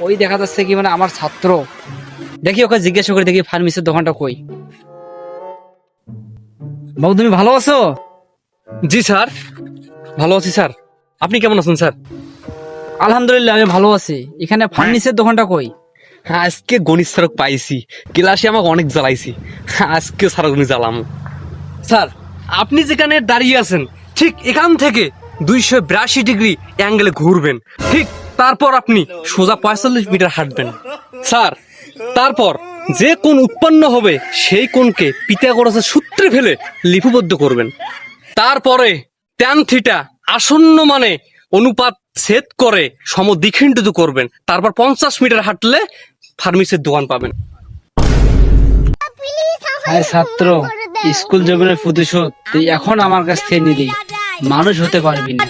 ওই দেখা যাচ্ছে কি মানে আমার ছাত্র। দেখি ওকে জিজ্ঞাসা করে দেখি ফার্মেসির দোকানটা কই। বাবু তুমি ভালো আছো? জি স্যার, ভালো আছি স্যার। আপনি কেমন আছেন স্যার? আলহামদুলিল্লাহ আমি ভালো আছি। এখানে ফার্মেসির দোকানটা কই? আজকে গণিত স্যারক পাইছি, ক্লাসে আমাকে অনেক জ্বালাইছি। আজকে স্যার আমি জ্বালাম। স্যার, আপনি যেখানে দাঁড়িয়ে আছেন ঠিক এখান থেকে 282 ডিগ্রি অ্যাঙ্গেলে ঘুরবেন, ঠিক তারপর আপনি সোজা 45 মিটার হাঁটবেন স্যার। তারপর যে কোণ উৎপন্ন হবে সেই কোণকে পিথাগোরাসের সূত্রে ফেলে লিপিবদ্ধ করবেন। তারপরে ট্যান থিটা আসন্ন মানে অনুপাত ছেদ করে সমদ্বিখণ্ডিত করবেন। তারপর 50 মিটার হাঁটলে ফার্মেসির দোকান পাবেন। আরে ছাত্র, স্কুল জীবনের প্রতিশোধ তুই এখন আমার কাছ থেকে নিলি, মানুষ হতে পারবি না।